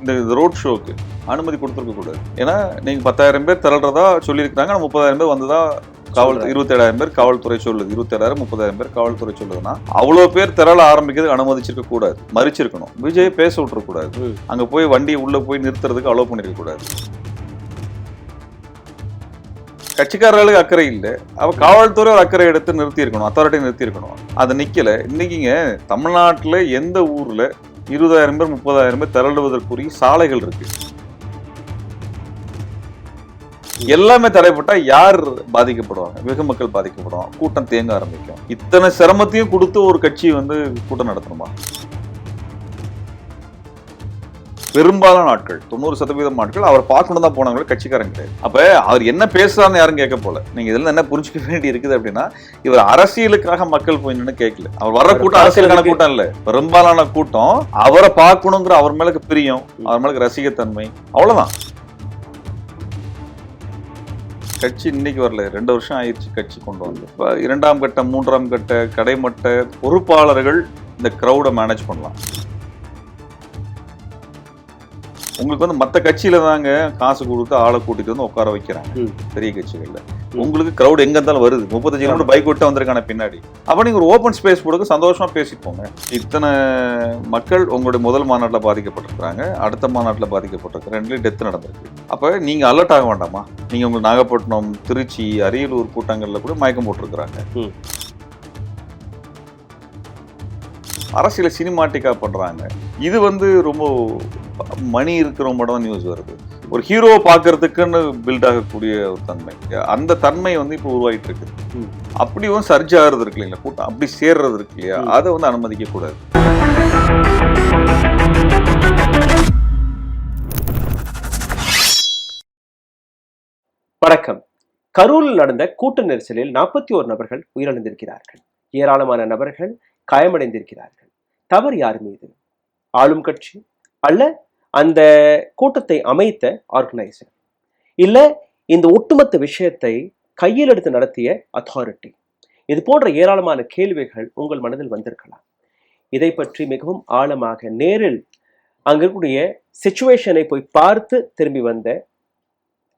இந்த ரோட் ஷோக்கு அனுமதி கொடுத்துருக்க கூடாது. ஏன்னா நீங்க 10,000 பேர் திரள்றதா சொல்லியிருக்காங்க. 30,000 பேர் வந்ததா 27,000 பேர் காவல்துறை சொல்லுது. 27,000 30,000 பேர் காவல்துறை சொல்லுதுன்னா அவ்வளவு பேர் திரள ஆரம்பிக்கிறது அனுமதிச்சிருக்க கூடாது, மறிச்சிருக்கணும். விஜய் பேச விட்டுற கூடாது. அங்க போய் வண்டியை உள்ள போய் நிறுத்துறதுக்கு அலோவ் பண்ணிருக்க கூடாது. கட்சிக்காரர்களுக்கு அக்கறை இல்லை. அவ காவல்துறை ஒரு அக்கறை எடுத்து நிறுத்தி இருக்கணும், அத்தாரிட்டி நிறுத்தி இருக்கணும். அது நிக்கல. இன்னைக்குங்க தமிழ்நாட்டுல எந்த ஊர்ல 20,000 பேர் 30,000 பேர் திரளுவதற்குரிய சாலைகள் இருக்கு? எல்லாமே தடைப்பட்டா யார் பாதிக்கப்படுவாங்க? வெகு மக்கள் பாதிக்கப்படுவாங்க. கூட்டம் தேங்க ஆரம்பிக்கும். இத்தனை சிரமத்தையும் கொடுத்து ஒரு கட்சி கூட்டம் நடத்தணுமா? பெரும்பாலான ஆட்கள் 90% ஆட்கள் அவர் பார்க்கணும் தான் போனவங்க, கட்சிக்காரங்க கிடையாது. அப்ப அவர் என்ன பேசுறாருன்னு யாரும் கேட்க போல. நீங்க இதுல என்ன புரிஞ்சுக்க வேண்டி இருக்குது அப்படின்னா, இவர் அரசியலுக்காக மக்கள் போய் நின்று கேட்கல. அவர் வர்ற கூட்டம் அரசியலுக்கான கூட்டம் இல்ல. பெரும்பாலான கூட்டம் அவரை பார்க்கணுங்கிற அவர் மேலுக்கு பிரியம், அவர் மேலுக்கு ரசிகத்தன்மை, அவ்வளவுதான். கட்சி இன்னைக்கு வரல, 2 வருஷம் ஆயிடுச்சு கட்சி கொண்டு வந்து. இப்ப 2ஆம் கட்ட 3ஆம் கட்ட கடைமட்ட பொறுப்பாளர்கள் இந்த கிரௌட மேனேஜ் பண்ணலாம். உங்களுக்கு மற்ற கட்சியில தாங்க காசு கொடுத்து ஆளை கூட்டிட்டு வந்து உட்கார வைக்கிறாங்க பெரிய கட்சிகள்ல. உங்களுக்கு கிரௌட் எங்க இருந்தாலும் வருது. 35 கிலோமீட்டர் பைக் விட்டு வந்திருக்கான பின்னாடி. அப்ப நீங்க ஒரு ஓப்பன் ஸ்பேஸ் போடுங்க, சந்தோஷமா பேசிப்போங்க. இத்தனை மக்கள் உங்களுடைய முதல் மாநாட்டில் பாதிக்கப்பட்டிருக்காங்க, அடுத்த மாநாட்டில் பாதிக்கப்பட்டிருக்காங்க, 2லயும் டெத் நடந்திருக்கு. அப்ப நீங்க அலர்ட் ஆக வேண்டாமா? நீங்க உங்களுக்கு நாகப்பட்டினம், திருச்சி, அரியலூர் கூட்டங்கள்ல கூட மயக்கம் போட்டிருக்கிறாங்க. அரசியல சினிமாட்டிக்கா பண்றாங்க. இது ரொம்ப மணி இருக்கிறவங்க தான் நியூஸ் வருது. ஒரு ஹீரோவை பார்க்கறதுக்குன்னு பில்ட் ஆகக்கூடிய ஒரு தன்மை, அந்த தன்மை இப்போ உருவாயிட்டு இருக்கு. அப்படி சர்ஜ் ஆகிறது இருக்கு இல்லைங்களா, கூட்டம் அப்படி சேர்றது இருக்கு இல்லையா, அதை அனுமதிக்க கூடாது. வணக்கம். கரூரில் நடந்த கூட்ட நெரிசலில் 41 நபர்கள் உயிரிழந்திருக்கிறார்கள். ஏராளமான நபர்கள் காயமடைந்திருக்கிறார்கள். தவறு யார் மீது? ஆளும் கட்சி அல்ல அந்த கூட்டத்தை அமைத்த ஆர்கனைசர், இல்ல இந்த ஒட்டுமொத்த விஷயத்தை கையில் எடுத்து நடத்திய அத்தாரிட்டி? இது போன்ற ஏராளமான கேள்விகள் உங்கள் மனதில் வந்திருக்கலாம். இதை பற்றி மிகவும் ஆழமாக நேரில் அங்க இருக்கக்கூடிய சிச்சுவேஷனை போய் பார்த்து திரும்பி வந்த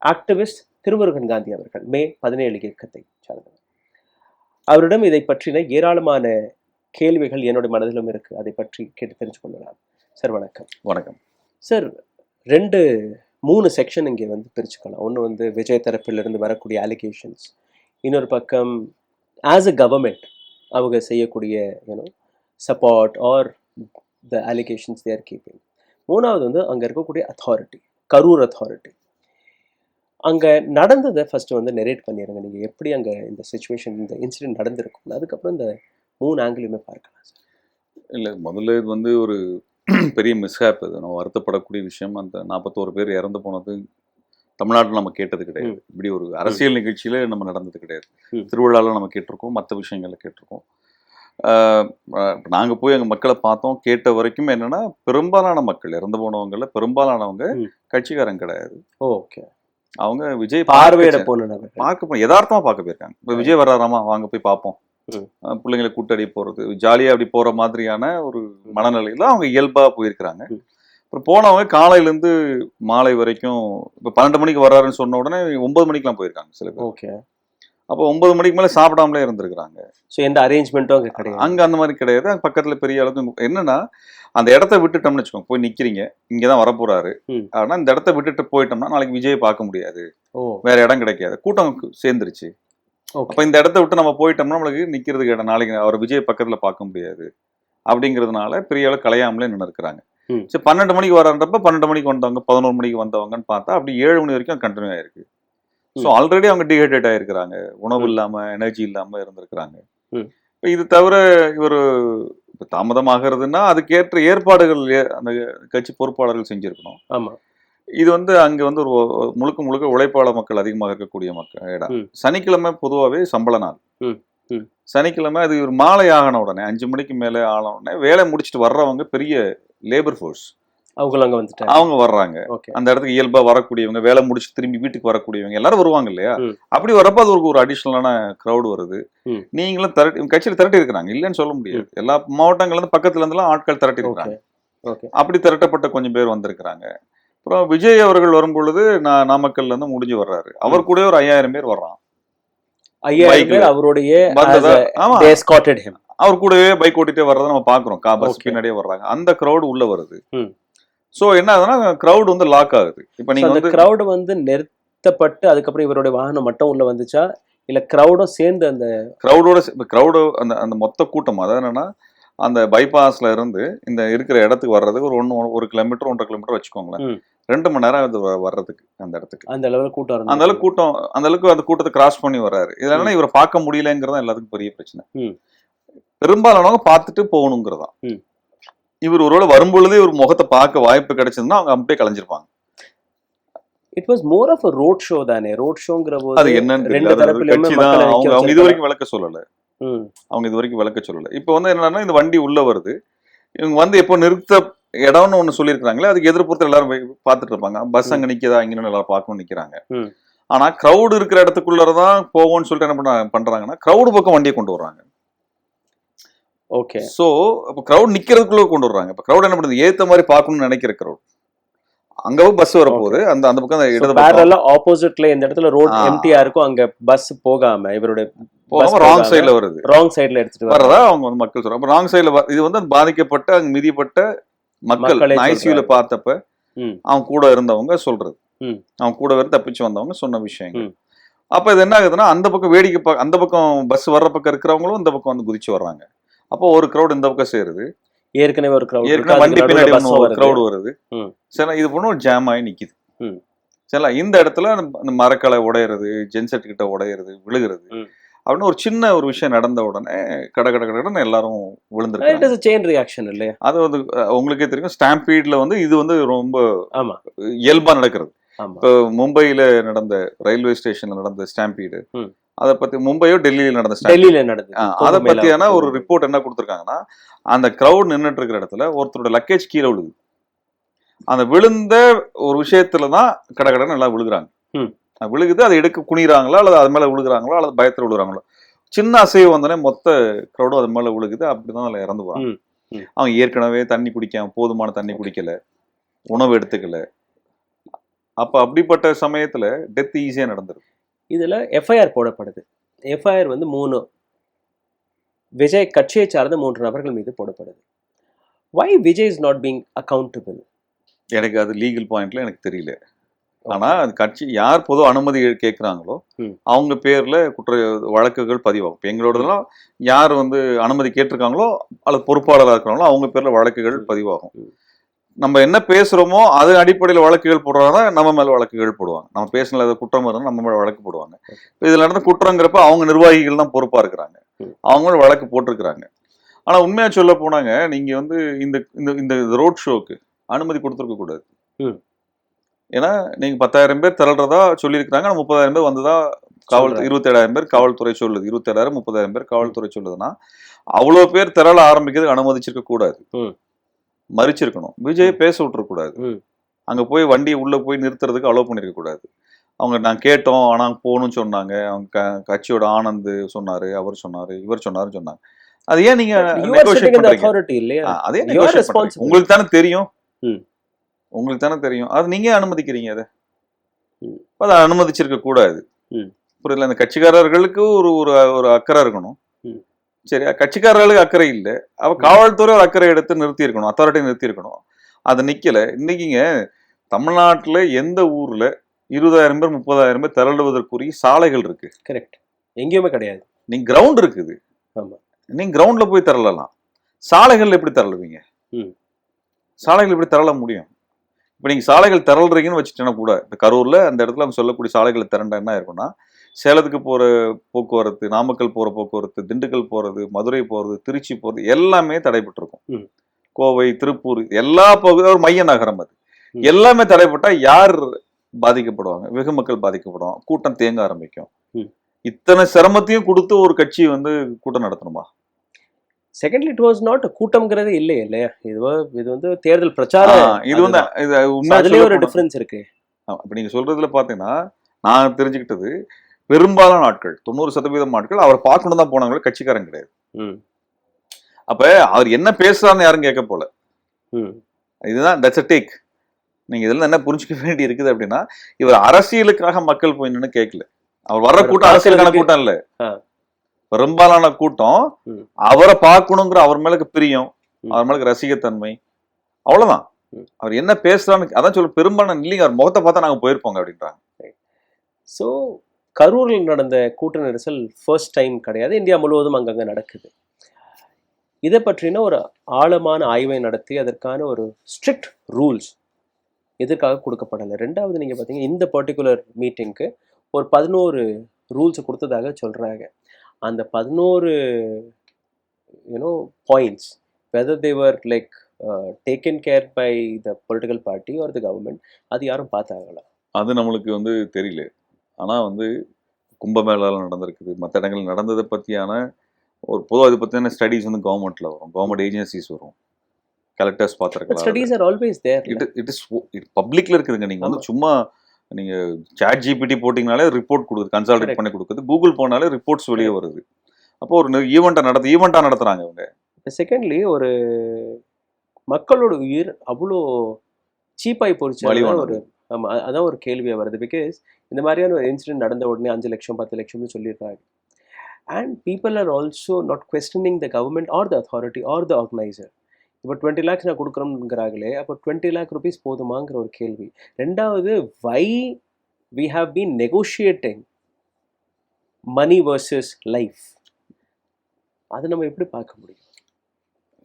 ஆக்டிவிஸ்ட் திருமுருகன் காந்தி அவர்கள், மே 17 இயக்கத்தை சார்ந்தவர். அவரிடம் இதை பற்றின ஏராளமான கேள்விகள் என்னுடைய மனதிலும் இருக்கு. அதை பற்றி கேட்டு தெரிஞ்சு கொள்ளலாம். சார் வணக்கம். வணக்கம் சார். 3 செக்ஷன் இங்கே பிரிச்சுக்கலாம். ஒன்று விஜய் தரப்பிலிருந்து வரக்கூடிய அலிகேஷன்ஸ், இன்னொரு பக்கம் ஆஸ் அ கவர்மெண்ட் அவங்க செய்யக்கூடிய support are the allocations there keeping. 3வது அங்கே இருக்கக்கூடிய அத்தாரிட்டி, கரூர் அத்தாரிட்டி. அங்கே நடந்ததை ஃபர்ஸ்ட் நெரேட் பண்ணிடுங்க. நீங்கள் எப்படி அங்கே இந்த சிச்சுவேஷன், இந்த இன்சிடென்ட் நடந்திருக்கும், அதுக்கப்புறம் இந்த 3 ஆங்கிலுமே பார்க்கலாம் சார். இல்லை, முதல்ல இது ஒரு பெரிய மிஸ்ஹேப். இது நம்ம வருத்தப்படக்கூடிய விஷயம். அந்த 41 பேர் இறந்து போனது தமிழ்நாட்டில் நம்ம கேட்டது கிடையாது. இப்படி ஒரு அரசியல் நிகழ்ச்சியில நம்ம நடந்தது கிடையாது. திருவிழாவில் நம்ம கேட்டிருக்கோம், மற்ற விஷயங்கள்ல கேட்டிருக்கோம். நாங்கள் போய் எங்கள் மக்களை பார்த்தோம். கேட்ட வரைக்கும் என்னன்னா, பெரும்பாலான மக்கள் இறந்து போனவங்கள பெரும்பாலானவங்க கட்சிக்காரங்க கிடையாது. ஓகே. அவங்க விஜய் பார்வையிட பார்க்க யதார்த்தமா பார்க்க போயிருக்காங்க. இப்போ விஜய் வர்றாராமா, வாங்க போய் பார்ப்போம், பிள்ளைங்களை கூட்டடி போறது, ஜாலியா அப்படி போற மாதிரியான ஒரு மனநிலையில அவங்க இயல்பா போயிருக்கிறாங்க. அப்புறம் போனவங்க காலையிலேருந்து மாலை வரைக்கும், இப்போ 12 மணிக்கு வர்றாருன்னு சொன்ன உடனே 9 மணிக்கெல்லாம் போயிருக்காங்க சில பேர். ஓகே. அப்போ 9 மணிக்கு மேலே சாப்பிடாமலே இருந்திருக்கிறாங்க. ஸோ எந்த அரேஞ்ச்மெண்ட்டும் அங்கே கிடையாது. அங்கே அந்த மாதிரி கிடையாது. அங்கே பக்கத்தில் பெரிய அளவுக்கு என்னன்னா, அந்த இடத்த விட்டுட்டோம்னு வச்சுக்கோங்க, போய் நிற்கிறீங்க, இங்கே தான் வரப்போறாரு. ஆனால் இந்த இடத்த விட்டுட்டு போயிட்டோம்னா நாளைக்கு விஜய் பார்க்க முடியாது, வேற இடம் கிடைக்காது, கூட்டம் சேர்ந்துருச்சு. அப்போ இந்த இடத்த விட்டு நம்ம போயிட்டோம்னா நம்மளுக்கு நிற்கிறதுக்கு இடம், நாளைக்கு அவர் விஜய் பக்கத்தில் பார்க்க முடியாது அப்படிங்கிறதுனால பெரிய அளவு கலையாமலே நின்று இருக்கிறாங்க. சரி, 12 மணிக்கு வர்றப்ப 12 மணிக்கு வந்தவங்க, 11 மணிக்கு வந்தவங்கன்னு பார்த்தா அப்படி 7 மணி வரைக்கும் கண்டினியூ ஆயிருக்கு. ஸோ ஆல்ரெடி அவங்க டீஹைட்ரேட் ஆயிருக்கிறாங்க, உணவு இல்லாம எனர்ஜி இல்லாம இருந்திருக்கிறாங்க. இது தவிர இவர் தாமதமாகிறதுன்னா அதுக்கேற்ற ஏற்பாடுகள் அந்த கட்சி பொறுப்பாளர்கள் செஞ்சிருக்கணும். ஆமா. இது அங்க ஒரு முழுக்க முழுக்க உழைப்பாளர் மக்கள் அதிகமாக இருக்கக்கூடிய மக்கள் இடம். சனிக்கிழமை பொதுவாகவே சம்பள நாள். சனிக்கிழமை அது ஒரு மாலை ஆகின உடனே 5 மணிக்கு மேலே ஆன உடனே வேலை முடிச்சுட்டு வர்றவங்க பெரிய லேபர் ஃபோர்ஸ் அவங்க வர்றாங்க. அந்த இடத்துக்கு இயல்பா வரக்கூடியவங்க, வேலை முடிச்சு திரும்பி வீட்டுக்கு வரக்கூடியவங்க எல்லாரும் வருவாங்க இல்லையா. அப்படி வரப்ப அது ஒரு அடிஷனலான கிரௌட் வருது. நீங்களும் கட்சியில திரட்டி இருக்கிறாங்க, இல்லைன்னு சொல்ல முடியாது. எல்லா மாவட்டங்கள்ல இருந்து பக்கத்துல இருந்தெல்லாம் ஆட்கள் திரட்டி இருக்காங்க. அப்படி திரட்டப்பட்ட கொஞ்சம் பேர் வந்திருக்கிறாங்க. அப்புறம் விஜய் அவர்கள் வரும் பொழுது நாமக்கல்ல இருந்து முடிஞ்சு வர்றாரு. அவர் கூட ஒரு 5000 பேர் வர்றான். 5000 பேர் அவருடைய அவர் கூடவே பைக் ஓட்டிட்டே வர்றதை நம்ம பாக்குறோம். பஸ் பின்னாடியே வர்றாங்க. அந்த கிரௌட் உள்ள வருது. சோ என்ன ஆகுதுன்னா கிரௌட் வந்து லாக் ஆகுது. இப்ப நீங்க வந்து கிரௌட் வந்து நிறுத்தப்பட்டு அதுக்கப்புறம் இவருடைய வாகனம் மட்டும் உள்ள வந்துச்சா இல்ல கிரௌடும் சேர்ந்து அந்த கிரௌடு அந்த மொத்த கூட்டம் அதாவது என்னன்னா அந்த பைபாஸ்ல இருந்து இந்த இருக்கிற இடத்துக்கு வர்றதுக்கு ஒரு 1 கிலோமீட்டர் 1.5 கிலோமீட்டர் வச்சுக்கோங்களேன். 2 மணி நேரம் அது வர்றதுக்கு அந்த இடத்துக்கு அந்த அளவுக்கு கூட்டம் அந்த அளவுக்கு அந்த கூட்டத்தை கிராஸ் பண்ணி வர்றாரு. இதனால இவரை பார்க்க முடியலங்கிறதா எல்லாத்துக்கும் பெரிய பிரச்சனை. பெரும்பாலானவங்க பார்த்துட்டு போகணுங்கிறதான். இவர் ஒருவேளை வரும்பொழுதே ஒரு முகத்தை பார்க்க வாய்ப்பு கிடைச்சதுன்னா அவங்க அப்படியே கலைஞ்சிருப்பாங்க. It was more of a road show தானே. ரோட் ஷோங்கிற போது அது என்னன்னு ரெண்டு தரப்பிலுமே அவங்க இது வரைக்கும் விளக்க சொல்லல. இப்போ வந்து என்னன்னா இந்த வண்டி உள்ள வருது. இவங்க வந்து எப்போ நிறுத்த இடம்னு ஒண்ணு சொல்லியிருக்காங்களே அதுக்கு எதிர்ப்புறத்துல எல்லாரும் பார்த்துட்டு இருப்பாங்க. பஸ் அங்க நிக்கதா இங்கன்னு எல்லாரும் பார்க்கணும்னு நிக்கிறாங்க. ஆனா கிரௌடு இருக்கிற இடத்துக்குள்ளதான் போவோம்னு சொல்லிட்டு என்ன பண்றாங்கன்னா கிரௌடு பக்கம் வண்டியை கொண்டு வர்றாங்க. ஓகே. சோ இப்போ கிரௌட் நிக்கிறதுக்குள்ள கொண்டு வர்றாங்க. இப்போ கிரௌட் என்ன பண்ணுது ஏத்த மாதிரி பார்க்கணும்னு நினைக்கிற கிரௌட் அங்கவும் பஸ் வரப்போகுது. அந்த பக்கம் இடது பேரலா ஆப்போசிட்ல இந்த இடத்துல ரோட் எம்டியா இருக்கும். அங்க பஸ் போகாம இவருடைய ராங் சைடுல வருது. ராங் சைடுல எடுத்துட்டு வர்றதா அவங்க வந்து மக்கள் சொல்றாங்க. அப்ப ராங் சைடுல இது வந்து பாதிக்கப்பட்ட அங்க மிதிப்பட்ட மக்கள் ஐசியூல பார்த்தப்ப அவங்க கூட இருந்தவங்க சொல்றது. அவங்க கூட வர தப்பிச்சு வந்தவங்க சொன்ன விஷயங்கள். அப்ப இது என்ன ஆகுதுன்னா அந்த பக்கம் வேடிக்கை அந்த பக்கம் பஸ் வர்ற பக்கம் இருக்கிறவங்களும் இந்த பக்கம் வந்து குதிச்சு வர்றாங்க. அப்போ ஒரு கிரௌட் இந்த பக்கம் சேருது. ஏற்கனவே ஒரு கிரௌட் வண்டி பின்னாடி ஒரு கிரௌட் வருது. சரி இது பண்ண ஒரு ஜாம் ஆகி நிக்குது. சரி இந்த இடத்துல அந்த மரக்கலை உடையிறது, ஜென்செட் கிட்ட உடையிறது, விழுகிறது அப்படின்னு ஒரு சின்ன ஒரு விஷயம் நடந்த உடனே கடன்னு எல்லாரும் விழுந்துருக்காங்க. அது வந்து உங்களுக்கே தெரியும் ஸ்டாம்பீட்ல வந்து இது வந்து ரொம்ப இயல்பா நடக்கிறது. இப்போ மும்பையில நடந்த ரயில்வே ஸ்டேஷன்ல நடந்த ஸ்டாம்பீடு அதை பத்தி மும்பையோ டெல்லியில நடந்த அதை பத்தியான ஒரு ரிப்போர்ட் என்ன கொடுத்துருக்காங்கன்னா அந்த கிரௌட் நின்றுட்டு இருக்கிற இடத்துல ஒருத்தரோட லக்கேஜ் கீழே விழுது. அந்த விழுந்த ஒரு விஷயத்துலதான் கடன்னு எல்லாம் விழுகுறாங்க. விழுகுது அதை எடுக்க குனிறாங்களா அல்லது அது மேல விழுகுறாங்களோ அல்லது பயத்துல விழுகிறாங்களோ சின்ன அசைவு வந்தோடனே மொத்த கிரௌடும் அது மேல விழுகுது. அப்படிதான் அதுல இறந்து போறாங்க. அவங்க ஏற்கனவே தண்ணி குடிக்காம போதுமான தண்ணி குடிக்கல, உணவு எடுத்துக்கல. அப்ப அப்படிப்பட்ட சமயத்துல டெத் ஈஸியா நடந்துருக்கு. இதுல எஃப்ஐஆர் போடப்படுது. எஃப்ஐஆர் வந்து 3 விஜய் கட்சியை சார்ந்த 3 நபர்கள் மீது போடப்படுது. Why Vijay is not being accountable? எனக்கு அது லீகல் பாயிண்ட்ல எனக்கு தெரியல. ஆனா அது கட்சி யார் பொது அனுமதி கேட்கிறாங்களோ அவங்க பேர்ல குற்ற வழக்குகள் பதிவாகும். எங்களோடதெல்லாம் யார் வந்து அனுமதி கேட்டிருக்காங்களோ அல்லது பொறுப்பாளராக இருக்கிறாங்களோ அவங்க பேர்ல வழக்குகள் பதிவாகும். நம்ம என்ன பேசுறோமோ அது அடிப்படையில் வழக்குகள் போடுறாங்க. நம்ம மேல வழக்குகள் போடுவாங்க. நம்ம பேசின குற்றம் இருந்தால் நம்ம மேல வழக்கு போடுவாங்க. இதுல நடந்த குற்றங்கிறப்ப அவங்க நிர்வாகிகள் தான் பொறுப்பா இருக்கிறாங்க. அவங்களும் வழக்கு போட்டிருக்கிறாங்க. ஆனா உண்மையா சொல்ல போனாங்க நீங்க வந்து இந்த ரோட் ஷோக்கு அனுமதி கொடுத்துருக்க கூடாது. ஏன்னா நீங்க 10,000 பேர் திரள்றதா சொல்லியிருக்கிறாங்க. 30,000 பேர் வந்ததா 27,000 பேர் காவல்துறை சொல்லுது. 27,000 30,000 பேர் காவல்துறை சொல்லுதுன்னா அவ்வளவு பேர் திரள ஆரம்பிக்கிறதுக்கு அனுமதிச்சிருக்க கூடாது, மறிச்சிருக்கணும். விஜய் பேச விட்டுறக்கூடாது. அங்க போய் வண்டியை உள்ள போய் நிறுத்துறதுக்கு அலோவ் பண்ணிருக்க கூடாது. அவங்க நான் கேட்டோம் ஆனா போகணும்னு சொன்னாங்க. அவங்க கட்சியோட ஆனந்த் சொன்னாரு, அவர் சொன்னாரு, இவர் சொன்னாங்க. அது ஏன் நீங்க உங்களுக்கு தானே தெரியும், உங்களுக்கு தானே தெரியும். அது நீங்க அனுமதிக்கிறீங்க. அதை அனுமதிச்சிருக்க கூடாது. புரியல. அந்த கட்சிக்காரர்களுக்கு ஒரு அக்கறை இருக்கணும். சரி, கட்சிக்காரர்களுக்கு அக்கறை இல்லை. அவ காவல்துறை ஒரு அக்கறை எடுத்து நிறுத்தி இருக்கணும், அத்தாரிட்டி நிறுத்தி இருக்கணும். அது நிக்கல. இன்னைக்குங்க தமிழ்நாட்டுல எந்த ஊர்ல 20,000 பேர் 30,000 பேர் திரளுவதற்குரிய சாலைகள் இருக்கு? கரெக்ட். எங்கேயுமே கிடையாது. நீங்க கிரவுண்ட் இருக்குது. நீங்க கிரவுண்ட்ல போய் திரளலாம். சாலைகள் எப்படி திரளுவீங்க? சாலைகள் எப்படி திரள முடியும்? இப்ப நீங்க சாலைகள் திரள்றீங்கன்னு வச்சுட்டேன்னா கூட இந்த கரூர்ல அந்த இடத்துல அவங்க சொல்லக்கூடிய சாலைகளை திரண்டா என்ன இருக்கும்னா சேலத்துக்கு போற போக்குவரத்து, நாமக்கல் போற போக்குவரத்து, திண்டுக்கல் போறது, மதுரை போறது, திருச்சி போறது எல்லாமே தடைபட்டு இருக்கும். கோவை, திருப்பூர் எல்லா பகுதியும் ஒரு மைய நகரம். அது எல்லாமே தடைப்பட்டா யார் பாதிக்கப்படுவாங்க? வெகு மக்கள் பாதிக்கப்படுவாங்க. கூட்டம் தேங்க ஆரம்பிக்கும். இத்தனை சிரமத்தையும் கொடுத்து ஒரு கட்சி வந்து கூட்டம் நடத்தணுமா? செகண்ட்லி இட் வாஸ் நாட் கூட்டம்ங்கிறது இல்லையா? இது வந்து தேர்தல் பிரச்சாரம். இது வந்து அதுலயே ஒரு டிஃபரன்ஸ் இருக்கு. அப்ப நீங்க சொல்றதுல பாத்தீங்கன்னா நான் தெரிஞ்சுக்கிட்டது பெரும்பாலான ஆட்கள் 90% ஆட்கள் அவர் பார்க்கணும் தான் போனாங்களே, கட்சிக்காரன் கிடையாது. அப்ப அவர் என்ன பேசுறான்னு யாரும் கேட்க போல. இதுதான் தட்ஸ் அ டேக். நீங்க இதுல என்ன புரிஞ்சுக்க வேண்டி இருக்குது அப்படின்னா, இவர் அரசியலுக்காக மக்கள் போய் நின்னு கேட்கல. அவர் வர்ற கூட்டம் அரசியலுக்கான கூட்டம் இல்ல. பெரும்பாலான கூட்டம் அவரை பார்க்கணுங்கிற அவர் மேல பிரியம், அவர் மேல ரசிகத்தன்மை, அவ்வளவுதான். அவர் என்ன பேசுறான்னு அதான் சொல்ல, பெரும்பாலான இல்லைங்க அவர் முகத்தை பார்த்தா நாங்க போயிருப்போங்க அப்படின்றாங்க. ஸோ கரூரில் நடந்த கூட்ட நெரிசல் ஃபர்ஸ்ட் டைம் கிடையாது, இந்தியா முழுவதும் அங்கங்கே நடக்குது. இதை பற்றின ஒரு ஆழமான ஆய்வை நடத்தி அதற்கான ஒரு ஸ்ட்ரிக்ட் ரூல்ஸ் எதற்காக கொடுக்கப்படலை. ரெண்டாவது நீங்கள் பார்த்தீங்கன்னா இந்த பர்டிகுலர் மீட்டிங்க்கு ஒரு 11 ரூல்ஸை கொடுத்ததாக சொல்கிறாங்க. அந்த 11 points whether they were like taken care by the political party or the government, அது யாரும் பார்த்தாங்களா? அது நம்மளுக்கு தெரியல. ஆனால் கும்பமேளாவில் நடந்திருக்குது, மற்ற இடங்கள் நடந்ததை பற்றியான ஒரு பொதுவாக இது பற்றியான ஸ்டடீஸ் கவர்மெண்ட்டில் வரும், கவர்மெண்ட் ஏஜென்சிஸ் வரும், கலெக்டர்ஸ் பார்த்துருக்கலாம். Studies are always there. It is பப்ளிக்ல இருக்குதுங்க. நீங்கள் சும்மா நீங்கள் சாட் ஜிபிடி போட்டிங்கனாலே ரிப்போர்ட் கொடுக்குது, கன்சால்டேட் பண்ணி கொடுக்குது. கூகுள் போனாலே ரிப்போர்ட்ஸ் வெளியே வருது. அப்போ ஒரு ஈவெண்ட்டாக நடத்துகிறாங்க இவங்க. செகண்ட்லி ஒரு மக்களோட உயிர் அவ்வளோ சீப்பாகி போச்சு. ஒரு ஆமாம், அதான் ஒரு கேள்வியாக வருது. பிகாஸ் இந்த மாதிரியான ஒரு இன்சிடென்ட் நடந்த உடனே 5 லட்சம் 10 லட்சம்னு சொல்லிடுறாங்க. And people are also not questioning the government R the authority R the organiser. இப்போ 20 lakhs நான் கொடுக்குறோம்ங்கிறாங்களே, அப்போ 20 lakh rupees போதுமாங்கிற ஒரு கேள்வி. ரெண்டாவது, why we have been negotiating money versus life, அதை நம்ம எப்படி பார்க்க முடியும்?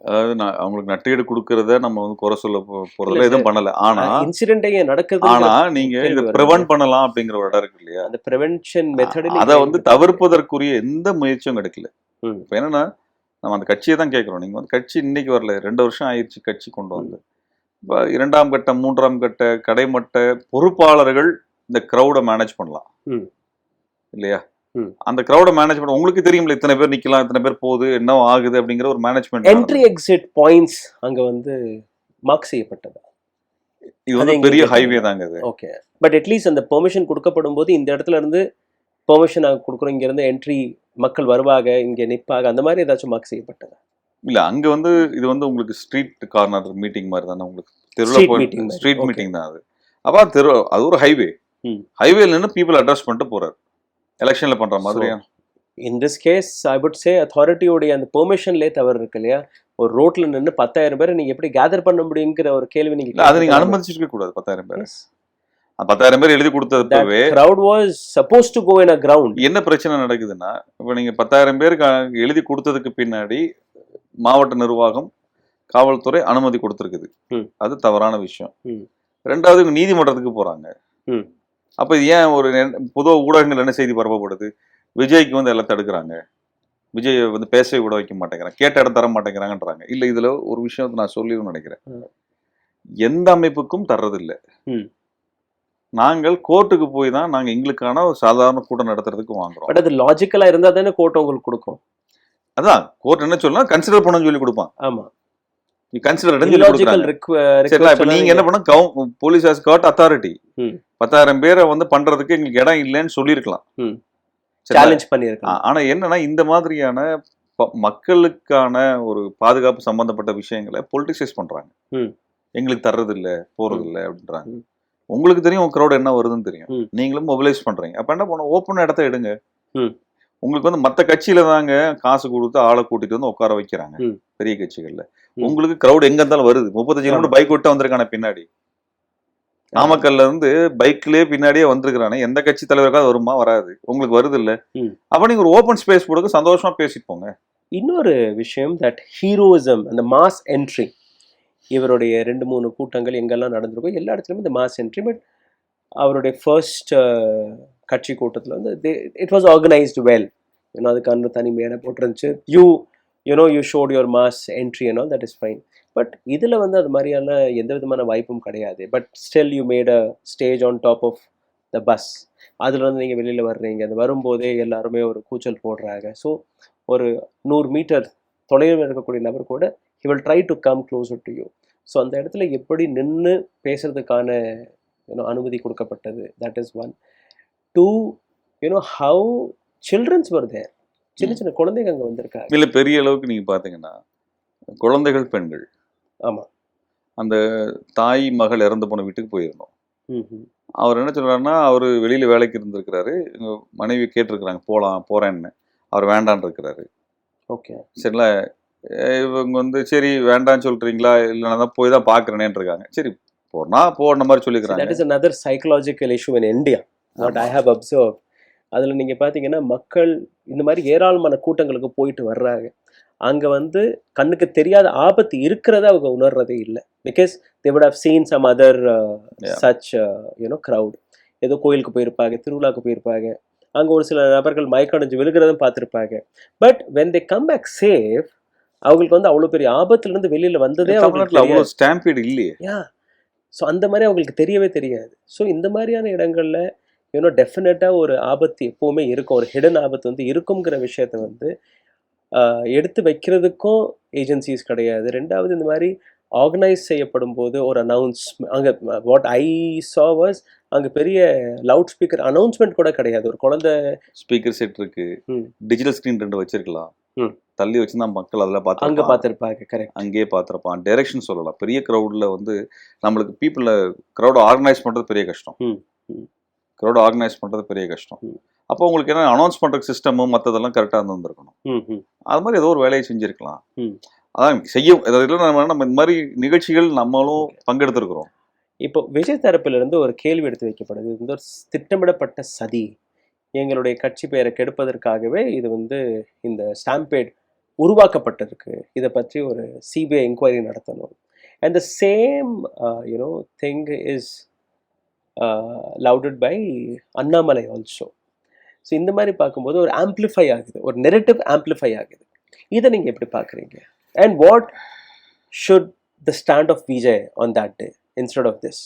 அதாவது அவங்களுக்கு நட்டீடு கொடுக்கறத நம்ம குறை சொல்ல போறதுல எதுவும் பண்ணல. ஆனா இன்சிடென்ட் நடக்குது. ஆனா நீங்க இதை ப்ரிவென்ட் பண்ணலாம் அப்படிங்கிற ஒரு இடம் இருக்கு இல்லையா, அந்த ப்ரிவென்ஷன் மெத்தட், அதை தவிர்ப்பதற்குரிய எந்த முயற்சியும் கிடைக்கல. இப்ப என்னன்னா நம்ம அந்த கட்சியை தான் கேட்கிறோம். நீங்க கட்சி இன்னைக்கு வரல, 2 வருஷம் ஆயிடுச்சு கட்சி கொண்டு வந்து. இப்போ 2ஆம் கட்ட 3ஆம் கட்ட கடைமட்ட பொறுப்பாளர்கள் இந்த கிரௌடை மேனேஜ் பண்ணலாம் இல்லையா? அந்த கிரௌட மேனேஜ் பண்ண உங்களுக்கு தெரியும்ல, இத்தனை பேர் நிக்கலாம், இத்தனை பேர் போகுது, என்ன ஆகுது அப்படிங்கிற ஒரு மேனேஜ்மெண்ட். என்ட்ரி எக்ஸிட் பாயிண்ட்ஸ் அங்க மார்க் செய்யப்பட்டதா? இது பெரிய ஹைவே தாங்க இது. ஓகே, பட் அட்லீஸ்ட் அந்த பெர்மிஷன் கொடுக்கப்படும் போது இந்த இடத்துல இருந்து பெர்மிஷன் நாங்கள் கொடுக்குறோம், இங்க இருந்து என்ட்ரி மக்கள் வருவாங்க, இங்க நிற்பாங்க, அந்த மாதிரி ஏதாச்சும் மார்க் செய்யப்பட்டதா? இல்ல, அங்க இது உங்களுக்கு ஸ்ட்ரீட் கார்னர் மீட்டிங் மாதிரி தானே, உங்களுக்கு தெருவில் ஸ்ட்ரீட் மீட்டிங் தான் அது. அப்ப அது ஒரு ஹைவே, ஹைவேல நின்று பீப்புள் அட்ரஸ் பண்ணிட்டு போறாரு, எலெக்ஷன்ல பண்ற மாதிரியா? In this case I would say அத்தாரிட்டியோடைய அந்த பெர்மிஷன்லேயே தவறு இருக்கு இல்லையா? ஒரு ரோட்ல நின்று 10,000 பேரை நீங்க எப்படி கேதர் பண்ண முடியுங்கிற ஒரு கேள்வி நீங்க அதை நீங்க அனுமதிச்சிருக்க கூடாது. 10,000 பேர் 10,000 பேர் எழுதி கொடுத்ததுவே crowd was supposed to go in a ground. என்ன பிரச்சனை நடக்குதுன்னா, இப்போ நீங்க 10,000 பேருக்கு எழுதி கொடுத்ததுக்கு பின்னாடி மாவட்ட நிர்வாகம் காவல்துறை அனுமதி கொடுத்துருக்குது, அது தவறான விஷயம். ரெண்டாவது நீதிமன்றத்துக்கு போறாங்க. அப்ப ஏன் ஒரு பொது ஊடகங்கள் என்ன செய்தி பரப்பப்படுது, விஜய்க்கு எல்லாம் தடுக்கிறாங்க, விஜய் பேசவே கூட வைக்க மாட்டேங்கிறாங்க, கேட்ட இடம் தர மாட்டேங்கிறாங்கன்றாங்க. இல்ல, இதுல ஒரு விஷயம் நான் சொல்லிடுன்னு நினைக்கிறேன். எந்த அமைப்புக்கும் தர்றதில்லை. நாங்கள் கோர்ட்டுக்கு போய் தான் நாங்க எங்களுக்கான ஒரு சாதாரண கூட்டம் நடத்துறதுக்கு வாங்குறோம். பட் அது லாஜிக்கலா இருந்தா தானே கோர்ட் உங்களுக்கு கொடுக்கும். அதான் கோர்ட் என்ன சொல்லலாம், கன்சிடர் பண்ணணும்னு சொல்லி கொடுப்பான். ஆமா, நீ கன்சிடர் நீங்க என்ன பண்ண, போலீஸ் ஹஸ் காட் அத்தாரிட்டி. 10,000 பேரை பண்றதுக்கு எங்களுக்கு இடம் இல்லைன்னு சொல்லியிருக்கலாம், சேலஞ்ச் பண்ணியிருக்கலாம். ஆனா என்னன்னா, இந்த மாதிரியான மக்களுக்கான ஒரு பாதுகாப்பு சம்பந்தப்பட்ட விஷயங்களை பொலிட்டிசைஸ் பண்றாங்க. எங்களுக்கு தர்றது இல்ல, போறது இல்லை அப்படின்றாங்க. உங்களுக்கு தெரியும் உங்க கிரௌட் என்ன வருதுன்னு தெரியும், நீங்களும் மொபிலைஸ் பண்றீங்க. அப்ப என்ன பண்ண, ஓப்பன் இடத்த எடுங்க. உங்களுக்கு மத்த கட்சியில தாங்க காசு கொடுத்து ஆளை கூட்டிட்டு உட்கார வைக்கிறாங்க பெரிய கட்சிகள்ல. உங்களுக்கு கிரௌட் எங்க இருந்தாலும் வருது. 35 கிலோமீட்டர் பைக் விட்டு வந்திருக்கான பின்னாடி, நாமக்கல்ல இருந்து பைக்லயே பின்னாடியே வந்திருக்கிறானே, எந்த கட்சி தலைவருக்காவது வருமா? வராது. உங்களுக்கு வருது இல்ல. அப்ப நீங்க ஒரு ஓப்பன் ஸ்பேஸ் கொடுக்க சந்தோஷமா பேசிட்டு போங்க. இன்னொரு விஷயம், தட் ஹீரோயிசம், அந்த மாஸ் என்ட்ரி, இவருடைய 2-3 கூட்டங்கள் எங்கெல்லாம் நடந்திருக்கோ எல்லா இடத்துலையுமே இந்த மாஸ் என்ட்ரி. பட் அவருடைய ஃபர்ஸ்ட் கட்சி கூட்டத்தில் இட் வாஸ் ஆர்கனைஸ்டு வெல். அதுக்கான தனி மேடை போட்டிருந்துச்சு. You showed your mass entry and all, that is fine. But இதில் அது மாதிரியான எந்த விதமான வாய்ப்பும் கிடையாது. But still you made a stage on top of the bus. அதில் நீங்கள் வெளியில் வர்றீங்க, அது வரும்போதே எல்லாருமே ஒரு கூச்சல் போடுறாங்க. ஸோ ஒரு 100 மீட்டர் தொலைவில் இருக்கக்கூடிய நபர் கூட he will try to come closer to you. So அந்த இடத்துல எப்படி நின்று பேசுறதுக்கான அனுமதி கொடுக்கப்பட்டது, that is one. Two, how childrens were there. சின்ன குழந்தைங்க அங்கே வந்திருக்காங்க. இல்லை, பெரிய அளவுக்கு நீங்கள் பார்த்தீங்கன்னா குழந்தைகள், பெண்கள். ஆமாம், அந்த தாய் மகள் இறந்து போன வீட்டுக்கு போயிருந்தோம். அவர் என்ன சொல்றாருன்னா, அவரு வெளியில வேலைக்கு இருந்திருக்கிறாரு. எங்க மனைவி கேட்டிருக்கிறாங்க போறேன்னு. அவர் வேண்டான்னு இருக்கிறாரு. ஓகே. சரிங்களா? இவங்க வந்து சரி வேண்டான்னு சொல்றீங்களா? இல்ல நான் தான் போய் தான் பார்க்குறேனேன்னு இருக்காங்க. சரி போன மாதிரி So சொல்லிக்கிறாங்க. that is another psychological issue in India. What I have observed. அதில் நீங்கள் பார்த்தீங்கன்னா மக்கள் இந்த மாதிரி ஏராளமான கூட்டங்களுக்கு போயிட்டு வர்றாங்க. அங்கே வந்து கண்ணுக்கு தெரியாத ஆபத்து இருக்கிறத அவங்க உணர்றதே இல்லை. Because they would have seen some other such crowd. ஏதோ கோயிலுக்கு போயிருப்பாங்க, திருவிழாவுக்கு போயிருப்பாங்க, அங்கே ஒரு சில நபர்கள் மயக்கடைஞ்சு விழுகிறதும் பார்த்துருப்பாங்க. But when they come back safe, அவங்களுக்கு வந்து அவ்வளோ பெரிய ஆபத்துலேருந்து வெளியில் வந்ததே தமிழ்நாட்டில் அவ்வளோ ஸ்டாம்பீடு இல்லையே. ஸோ அந்த மாதிரி அவங்களுக்கு தெரியவே தெரியாது. ஸோ இந்த மாதிரியான இடங்களில் டெஃபினட்டாக ஒரு ஆபத்து எப்போவுமே இருக்கும், ஒரு ஹிடன் ஆபத்து வந்து இருக்குங்கிற விஷயத்த வந்து எடுத்து வைக்கிறதுக்கும் ஏஜென்சிஸ் கிடையாது. ரெண்டாவது இந்த மாதிரி ஆர்கனைஸ் செய்யப்படும் போது ஒரு அனௌன்ஸ்மெண்ட் அங்கே வாட் ஐ சா வாஸ் அங்கே பெரிய லவுட் ஸ்பீக்கர் அனௌன்ஸ்மெண்ட் கூட கிடையாது. ஒரு குழந்தை ஸ்பீக்கர் செட் இருக்கு, டிஜிட்டல் ஸ்க்ரீன் 2 வச்சிருக்கலாம், தள்ளி வச்சுதான் மக்கள் அதில் பார்த்து அங்கே பார்த்துருப்பாங்க. கரெக்ட், அங்கேயே பார்த்துருப்பான். டைரக்ஷன் சொல்லலாம். பெரிய க்ரௌடில் வந்து நம்மளுக்கு க்ரௌட் ஆர்கனைஸ் பண்ணுறது பெரிய கஷ்டம். க்ரௌட் ஆர்கனைஸ் பண்ணுறது பெரிய கஷ்டம். அப்போ உங்களுக்கு என்ன அனௌன்ஸ் பண்ணுற சிஸ்டமும் மற்றதெல்லாம் கரெக்டாக இருந்திருக்கணும். அது மாதிரி ஏதோ ஒரு வேலையை செஞ்சுருக்கலாம். அதான் செய்யும். நம்ம இந்த மாதிரி நிகழ்ச்சிகள் நம்மளும் பங்கெடுத்துருக்குறோம். இப்போ விஜய் தரப்பிலிருந்து ஒரு கேள்வி எடுத்து வைக்கப்படுது. இது வந்து ஒரு திட்டமிடப்பட்ட சதி, எங்களுடைய கட்சி பெயரை கெடுப்பதற்காகவே இது வந்து இந்த ஸ்டாம்பேட் உருவாக்கப்பட்டிருக்கு, இதை பற்றி ஒரு சிபிஐ என்கொயரி நடத்தணும். And the same thing is lauded by Annamalai also. So இந்த மாதிரி பார்க்கும்போது ஒரு ஆம்பிளிஃபை ஆகுது, ஒரு நெரேட்டிவ் ஆம்பிளிஃபை ஆகுது. இதை நீங்கள் எப்படி பார்க்குறீங்க? And what should the stand of Vijay on that day instead of this?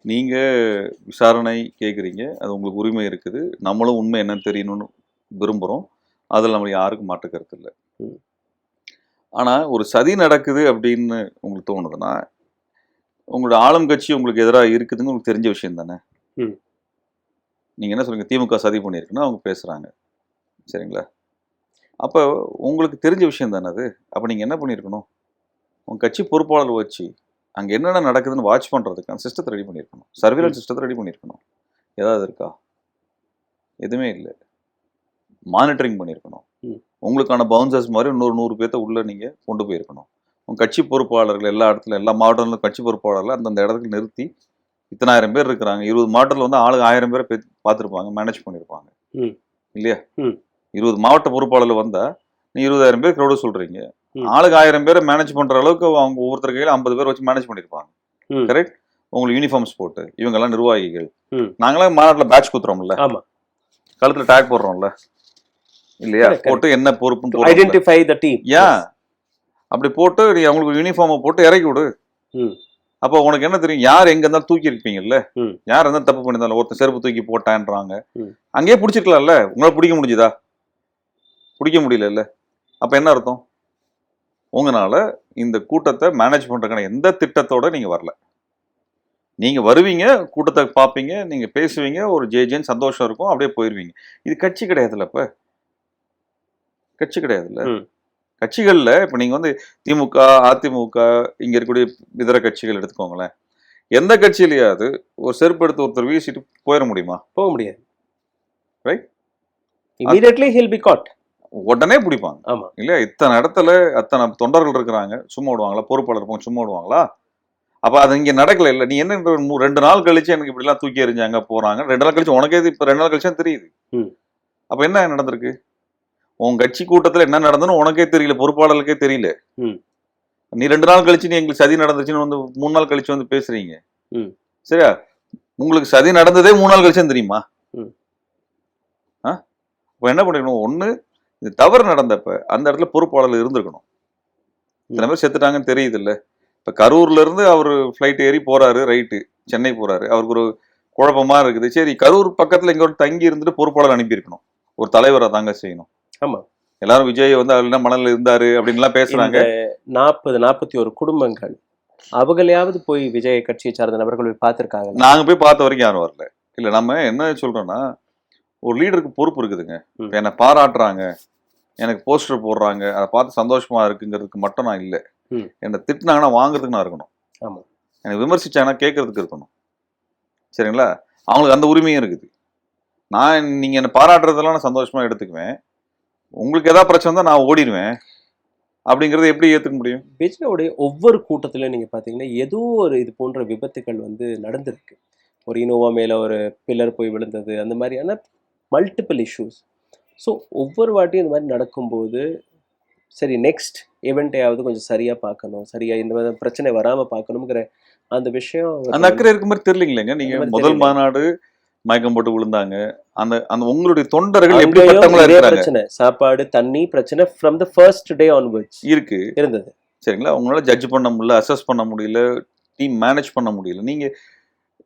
நீங்கள் விசாரணை கேட்குறீங்க, அது உங்களுக்கு உரிமை இருக்குது. நம்மளும் உண்மை என்னன்னு தெரியணும்னு விரும்புகிறோம். அதில் நம்மளுக்கு யாருக்கும் மாற்று கருத்து இல்லை. ஆனால் ஒரு சதி நடக்குது அப்படின்னு உங்களுக்கு தோணுதுன்னா, உங்களோட ஆளும் கட்சி உங்களுக்கு எதிராக இருக்குதுன்னு உங்களுக்கு தெரிஞ்ச விஷயம் தானே. நீங்கள் என்ன சொல்லுங்கள், திமுக சதி பண்ணியிருக்குன்னா அவங்க பேசுகிறாங்க, சரிங்களா? அப்போ உங்களுக்கு தெரிஞ்ச விஷயம் தானே அது. அப்போ நீங்கள் என்ன பண்ணியிருக்கணும், உங்கள் கட்சி பொறுப்பாளர் வச்சு அங்கே என்னென்ன நடக்குதுன்னு வாட்ச் பண்ணுறதுக்கான சிஸ்டத்தை ரெடி பண்ணியிருக்கணும், சர்வேலன்ஸ் சிஸ்டத்தை ரெடி பண்ணியிருக்கணும். ஏதாவது இருக்கா? எதுவுமே இல்லை. மானிட்டரிங் பண்ணியிருக்கணும். உங்களுக்கான பவுன்சர்ஸ் மாதிரி இன்னொரு 100 பேர்த்த உள்ளே நீங்கள் கொண்டு போயிருக்கணும். உங்கள் கட்சி பொறுப்பாளர்கள் எல்லா இடத்துல, எல்லா மாவட்டங்களும் கட்சி பொறுப்பாளர்கள் அந்தந்த இடத்துக்கு நிறுத்தி, இத்தனை 1000 பேர் இருக்கிறாங்க, 20 மாவட்டத்தில் வந்து ஆளுக்கு 1000 பேரை பார்த்துருப்பாங்க, மேனேஜ் பண்ணியிருப்பாங்க இல்லையா? 20 மாவட்ட பொறுப்பாளர்கள் வந்தால் நீ 20,000 பேர் க்ரௌடு சொல்கிறீங்க, ஆளுக்கு 1000 பேரை மேனேஜ் பண்ணுற அளவுக்கு அவங்க ஒவ்வொருத்தர் கையில் 50 பேர் வச்சு மேனேஜ் பண்ணியிருப்பாங்க. கரெக்ட்? உங்களுக்கு யூனிஃபார்ம்ஸ் போட்டு, இவங்கெல்லாம் நிர்வாகிகள். நாங்களாம் மாநாட்டில் பேட்ச் குத்துறோம்ல, கழுத்தில் டேக் போடுறோம்ல இல்லையா? போட்டு என்ன பொறுப்புன்னு ஐடென்டிஃபை தி டீம். அப்படி போட்டு நீ அவங்களுக்கு யூனிஃபார்மை போட்டு இறக்கி விடு. அப்போ உனக்கு என்ன தெரியும், யார் எங்க இருந்தாலும் தூக்கி இருப்பீங்கல்ல, யார் இருந்தாலும் தப்பு பண்ணியிருந்தாலும். ஒருத்தர் செருப்பு தூக்கி போட்டான்றாங்க, அங்கேயே பிடிச்சிருக்கலாம்ல. உங்களால் பிடிக்க முடிஞ்சுதா? பிடிக்க முடியல. அப்ப என்ன அர்த்தம்? உங்களால இந்த கூட்டத்தை மேனேஜ் பண்றதுக்கான எந்த திட்டத்தோட நீங்க வரல. நீங்க வருவீங்க, கூட்டத்தை பார்ப்பீங்க, நீங்க பேசுவீங்க, ஒரு ஜேஜேன்னு சந்தோஷம் இருக்கும், அப்படியே போயிருவீங்க. இது கட்சி கிடையாதுல்ல. இப்ப கட்சி கிடையாதுல்ல. கட்சிகள்ல இப்ப நீங்க வந்து திமுக, அதிமுக, இங்க இருக்கக்கூடிய இதர கட்சிகள் எடுத்துக்கோங்களேன். எந்த கட்சியிலையாவது ஒரு செருப்பு எடுத்து ஒருத்தர் வீசிட்டு போயிட முடியுமா? போக முடியாது. Right? Immediately will be caught. உடனே பிடிப்பாங்க. ஆமா இல்லையா? இத்தனை இடத்துல அத்தனை தொண்டர்கள் இருக்கிறாங்க, சும்மா விடுவாங்களா? பொறுப்பாளர் இருப்பாங்க, சும்மா விடுவாங்களா? அப்ப அது இங்க நடக்கல. இல்ல நீ என்ன 2 நாள் கழிச்சு எனக்கு இப்படி எல்லாம் தூக்கி எறிஞ்சாங்க போறாங்க, 2 நாள் கழிச்சு உனக்கே இப்ப 2 நாள் கழிச்சா தெரியுது. அப்ப என்ன நடந்திருக்கு? உன் கட்சி கூட்டத்துல என்ன நடந்ததுன்னு உனக்கே தெரியல, பொறுப்பாளர்களுக்கே தெரியல. நீ 2 நாள் கழிச்சு நீ எங்களுக்கு சதி நடந்துச்சுன்னு வந்து 3 நாள் கழிச்சு வந்து பேசுறீங்க. சரியா? உங்களுக்கு சதி நடந்ததே 3 நாள் கழிச்சு தெரியுமா? இப்ப என்ன பண்ணிக்கணும்? ஒண்ணு, இது தவறு நடந்தப்ப அந்த இடத்துல பொறுப்பாளர்கள் இருந்திருக்கணும். இத்தனை பேர் செத்துட்டாங்கன்னு தெரியுது இல்ல. இப்ப கரூர்ல இருந்து அவர் ஃபிளைட் ஏறி போறாரு, ரைட்டு, சென்னை போறாரு. அவருக்கு ஒரு குழப்பமா இருக்குது. சரி, கரூர் பக்கத்துல இங்க ஒரு தங்கி இருந்துட்டு பொறுப்பாளர் அனுப்பியிருக்கணும். ஒரு தலைவரை தாங்க செய்யணும். ஆமா, எல்லாரும் விஜய் வந்து அதுல மணல்ல இருந்தாரு அப்படின்லாம் பேசுறாங்க. 40-41 குடும்பங்கள் அவங்களையாவது போய் விஜய் கட்சியை சார்ந்த நபர்கள் போய் பார்த்திருக்காங்க. நாங்க போய் பார்த்த வரைக்கும் யாரும் வரல. இல்ல நம்ம என்ன சொல்றோம்னா, ஒரு லீடருக்கு பொறுப்பு இருக்குதுங்க. என்னை பாராட்டுறாங்க, எனக்கு போஸ்டர் போடுறாங்க, அதை பார்த்து சந்தோஷமா இருக்குங்கிறதுக்கு மட்டும் நான் இல்லை. என்னை திட்டினாங்கன்னா வாங்குறதுக்கு நான் இருக்கணும். ஆமா. எனக்கு விமர்சிச்சாங்கன்னா கேட்கறதுக்கு இருக்கணும். சரிங்களா? அவங்களுக்கு அந்த உரிமையும் இருக்குது. நீங்க என்ன பாராட்டுறதெல்லாம் நான் சந்தோஷமா எடுத்துக்குவேன். உங்களுக்கு ஏதாவது பிரச்சனை தான் நான் ஓடிடுவேன் அப்படிங்கறத எப்படி ஏத்துக்க முடியும்? விஜயோடைய ஒவ்வொரு கூட்டத்திலும் நீங்க பாத்தீங்கன்னா ஏதோ ஒரு இது போன்ற விபத்துக்கள் வந்து நடந்திருக்கு. ஒரு இனோவா மேல ஒரு பில்லர் போய் விழுந்தது, அந்த மாதிரியான மல்டிபிள் இஷ்யூஸ். ஸோ ஒவ்வொரு வாட்டியும் இந்த மாதிரி நடக்கும்போது சரி நெக்ஸ்ட் ஈவெண்ட்டையாவது கொஞ்சம் சரியா பார்க்கணும், சரியா இந்த மாதிரி பிரச்சனை வராம பார்க்கணுங்கிற அந்த விஷயம் அந்த அக்கறை இருக்க மாதிரி தெரியலீங்களேங்க. நீங்க அந்த மாதிரி முதல் தெரியல. மாநாடு மயக்கம் போட்டு விழுந்தாங்க. அந்த அந்த உங்களுடைய தொண்டர்கள் அங்கேயும் எப்படிப்பட்டவங்களா இதே இருக்கிறாங்க பிரச்சனை, சாப்பாடு தண்ணி பிரச்சனை from the first day onwards இருக்கு. இருந்தது. சரிங்களா? உங்களால ஜட்ஜ் பண்ண முடியல, அசஸ் பண்ண முடியல, டீம் மேனேஜ் பண்ண முடியல. நீங்க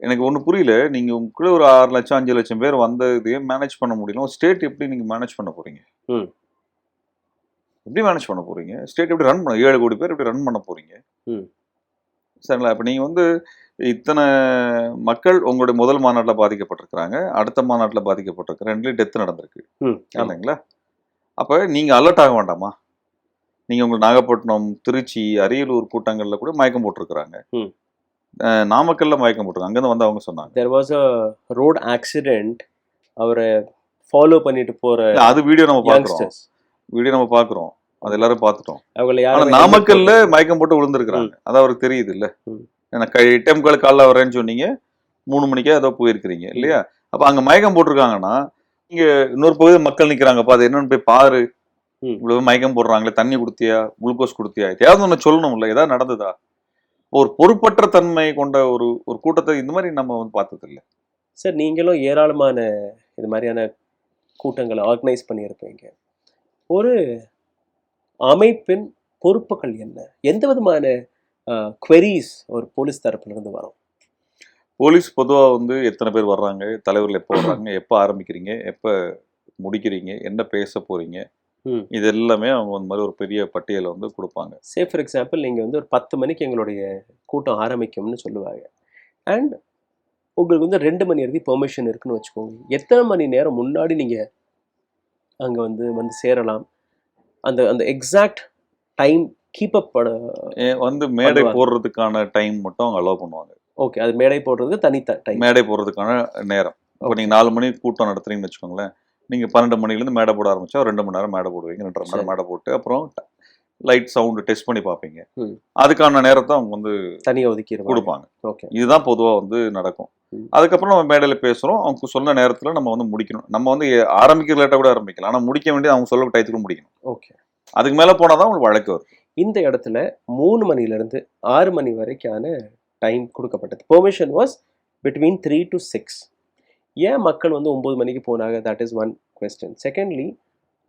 எனக்கு ஒண்ணு புரியல. நீங்க உங்களுக்குள்ள ஒரு 6 லட்சம் 5 லட்சம் பேர் வந்த இதையே மேனேஜ் பண்ண முடியல. ஒரு ஸ்டேட் எப்படி நீங்க மேனேஜ் பண்ண போறீங்க? ம். எப்படி மேனேஜ் பண்ண போறீங்க? ஸ்டேட் எப்படி ரன் பண்ண 7 கோடி பேர் எப்படி ரன் பண்ண போறீங்க? ம். சரிங்களா? இப்ப நீங்க வந்து இத்தனை மக்கள் உங்களுடைய முதல் மாநாட்டுல பாதிக்கப்பட்டிருக்கிறாங்க. அடுத்த மாநாட்டுல பாதிக்கப்பட்டிருக்கிறாங்க. 2லயும் டெத் நடந்திருக்கு. ம். ஆமா. இல்லைங்களா? அப்ப நீங்க அலர்ட் ஆக வேண்டாமா? நீங்க உங்க நாகப்பட்டினம், திருச்சி, அரியலூர் கூட்டங்கள்ல கூட மயக்கம் போட்டிருக்கிறாங்க. ம். நாமக்கல்ல மயக்கம் போட்டிருக்காங்க. அங்கதான் வந்து அவங்க சொன்னாங்க. there was a road accident. அவரை ஃபாலோ பண்ணிட்டு போற இல்ல, அது வீடியோ நம்ம பாக்குறோம். யங்ஸ்டர்ஸ் வீடியோ நம்ம பாக்குறோம். அது எல்லாரும் பார்த்துட்டோம். அவங்கள ஆனா யாரும் நாமக்கல்ல மயக்கம் போட்டு விழுந்திருக்கிறாங்க. அது அவருக்கு தெரியுது இல்ல? ம். ஏன்னா 8 முக்கால் காலைல வரேன்னு சொன்னீங்க. 3 மணிக்கே ஏதோ போயிருக்கிறீங்க இல்லையா? அப்ப அங்க மயக்கம் போட்டிருக்காங்கன்னா இங்க இன்னொரு பகுதி மக்கள் நிக்கிறாங்கப்பா, அது என்னன்னு போய் பாரு. ம். இவ்வளவு மயக்கம் போடுறாங்களே, தண்ணி கொடுத்தியா, குளுக்கோஸ் கொடுத்தியா, ஏதாவது ஒண்ணு சொல்லணும்ல, ஏதாவது நடந்ததா? ஒரு பொறுப்பற்ற தன்மை கொண்ட ஒரு ஒரு கூட்டத்தை இந்த மாதிரி நம்ம வந்து பார்த்தது இல்ல. சார் நீங்களும் ஏராளமான இது மாதிரியான கூட்டங்களை ஆர்கனைஸ் பண்ணியிருப்பீங்க. ஒரு அமைப்பின் பொறுப்புகள் என்ன? எந்த விதமான குவெரிஸ் ஒரு போலீஸ் தரப்புல இருந்து வரும்? போலீஸ் பொதுவா வந்து எத்தனை பேர் வர்றாங்க, தலைவர்கள் எப்போ வர்றாங்க, எப்போ ஆரம்பிக்கிறீங்க, எப்போ முடிக்கிறீங்க, என்ன பேச போறீங்க, ம். இது எல்லாமே அவங்க அந்த மாதிரி ஒரு பெரிய பட்டியலை வந்து கொடுப்பாங்க. சே ஃபார் எக்ஸாம்பிள் நீங்கள் வந்து ஒரு 10 மணிக்கு எங்களுடைய கூட்டம் ஆரம்பிக்கும்னு சொல்லுவாங்க. அண்ட் உங்களுக்கு வந்து 2 மணி வரைக்கும் பெர்மிஷன் இருக்குன்னு வச்சுக்கோங்க. எத்தனை மணி நேரம் முன்னாடி நீங்கள் அங்கே வந்து வந்து சேரலாம்? அந்த அந்த எக்ஸாக்ட் டைம் கீப் அப் வந்து மேடை பண்ணுவாங்க. போடுறதுக்கான டைம் மட்டும் அவங்க அலோவ் பண்ணுவாங்க. ஓகே, அது மேடை போடுறதுக்கு தனி டைம். மேடை போடுறதுக்கான நேரம். இப்போ நீங்க 4 மணிக்கு கூட்டம் நடத்துறீங்கன்னு வச்சுக்கோங்களேன். நீங்க 12 மணிலேருந்து மேடை போட ஆரம்பிச்சா 2 மணி நேரம் மேடை போடுவீங்க. 2.5 மணி நேரம் மேடை போட்டு அப்புறம் லைட் சவுண்ட் டெஸ்ட் பண்ணி பார்ப்பீங்க. ம். அதுக்கான நேரத்தை அவங்க வந்து தனியாக ஒதுக்கிடுவாங்க. கொடுப்பாங்க. ஓகே. இதுதான் பொதுவா வந்து நடக்கும். ம். அதுக்கப்புறம் நம்ம மேடையில பேசுறோம். அவங்க சொன்ன நேரத்துல நம்ம வந்து முடிக்கணும். நம்ம வந்து ஆரம்பிக்கிற லேட்டா கூட ஆரம்பிக்கலாம். ஆனா முடிக்க வேண்டியது அவங்க சொல்ல டயத்துக்கு முடிக்கணும். ஓகே. அதுக்கு மேல போனாதான் உங்களுக்கு வழக்கு வரும். இந்த இடத்துல 3 மணிலேருந்து 6 மணி வரைக்கான டைம் கொடுக்கப்பட்டது. Permission was between 3 to 6. ஏன் மக்கள் வந்து 9 மணிக்கு போனாங்க? That is one question. Secondly